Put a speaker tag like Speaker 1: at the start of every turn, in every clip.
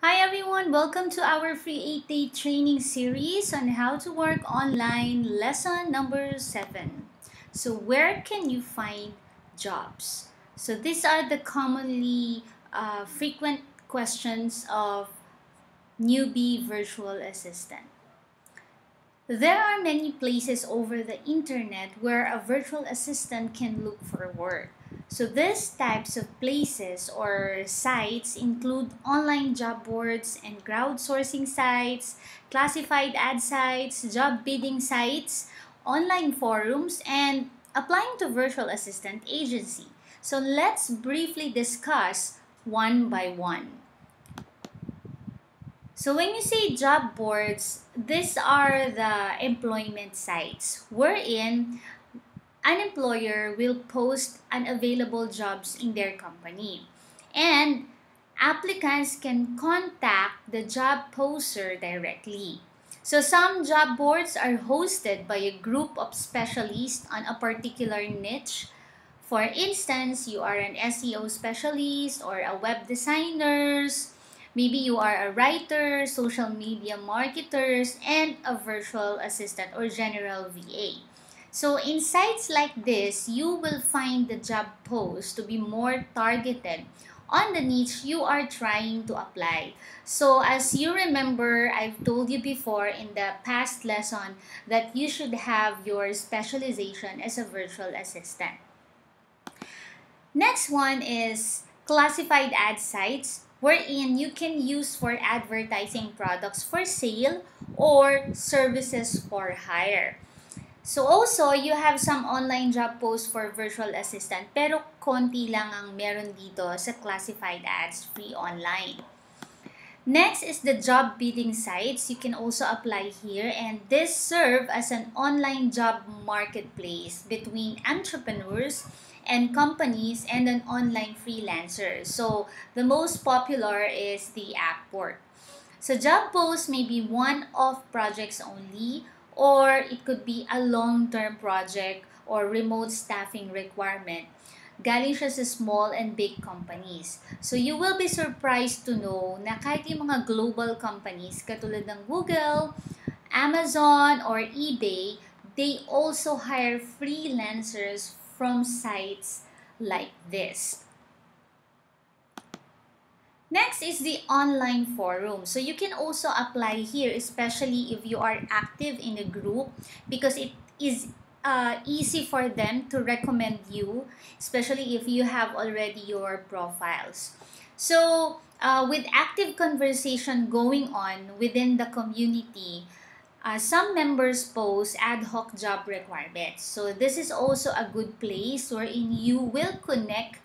Speaker 1: Hi everyone, welcome to our free 8-day training series on how to work online, lesson number 7. So where can you find jobs? So these are the commonly frequent questions of newbie virtual assistant. There are many places over the internet where a virtual assistant can look for work. So these types of places or sites include online job boards and crowdsourcing sites, classified ad sites, job bidding sites, online forums, and applying to virtual assistant agency. So let's briefly discuss one by one. So when you say job boards, these are the employment sites wherein an employer will post unavailable jobs in their company. And applicants can contact the job poster directly. So some job boards are hosted by a group of specialists on a particular niche. For instance, you are an SEO specialist or a web designers. Maybe you are a writer, social media marketers, and a virtual assistant or general VA. So in sites like this, you will find the job post to be more targeted on the niche you are trying to apply. So as you remember, I've told you before in the past lesson that you should have your specialization as a virtual assistant. Next one is classified ad sites wherein you can use for advertising products for sale or services for hire. So also, you have some online job posts for virtual assistant pero konti lang ang meron dito sa classified ads free online. Next is the job bidding sites. You can also apply here, and this serve as an online job marketplace between entrepreneurs and companies and an online freelancer. So the most popular is the Upwork. So job posts may be one-off projects only, or it could be a long-term project or remote staffing requirement. Galing siya sa small and big companies. So you will be surprised to know na kahit yung mga global companies katulad ng Google, Amazon, or eBay, they also hire freelancers from sites like this. Next is the online forum. So you can also apply here, especially if you are active in a group, because it is easy for them to recommend you, especially if you have already your profiles. So with active conversation going on within the community, some members post ad hoc job requirements. So this is also a good place wherein you will connect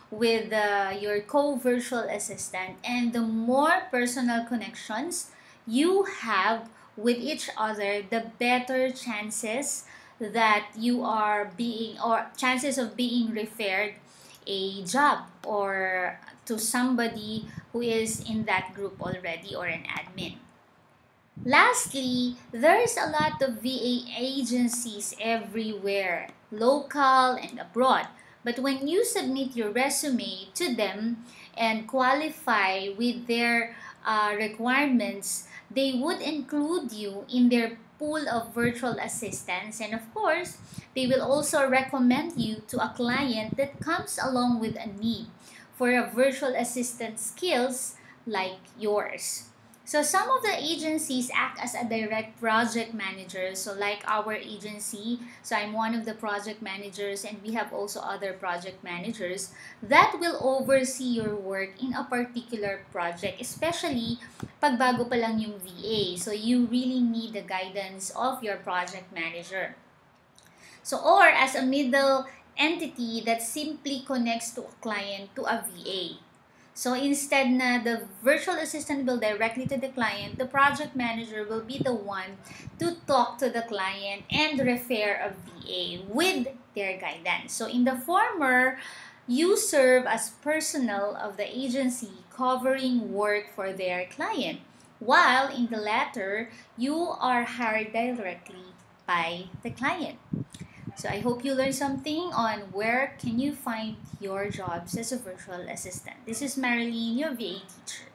Speaker 1: with your co-virtual assistant, and the more personal connections you have with each other, the better chances that you are being or chances of being referred a job or to somebody who is in that group already or an admin. Lastly, there's a lot of VA agencies everywhere, local and abroad. But when you submit your resume to them and qualify with their requirements, they would include you in their pool of virtual assistants, and of course, they will also recommend you to a client that comes along with a need for a virtual assistant skills like yours. So some of the agencies act as a direct project manager. So like our agency, so I'm one of the project managers, and we have also other project managers that will oversee your work in a particular project, especially pag bago pa lang yung VA. So you really need the guidance of your project manager. So or as a middle entity that simply connects to a client to a VA. So instead na the virtual assistant will directly to the client, the project manager will be the one to talk to the client and refer a VA with their guidance. So in the former, you serve as personnel of the agency covering work for their client, while in the latter, you are hired directly by the client. So I hope you learned something on where can you find your jobs as a virtual assistant. This is Marilyn, your VA teacher.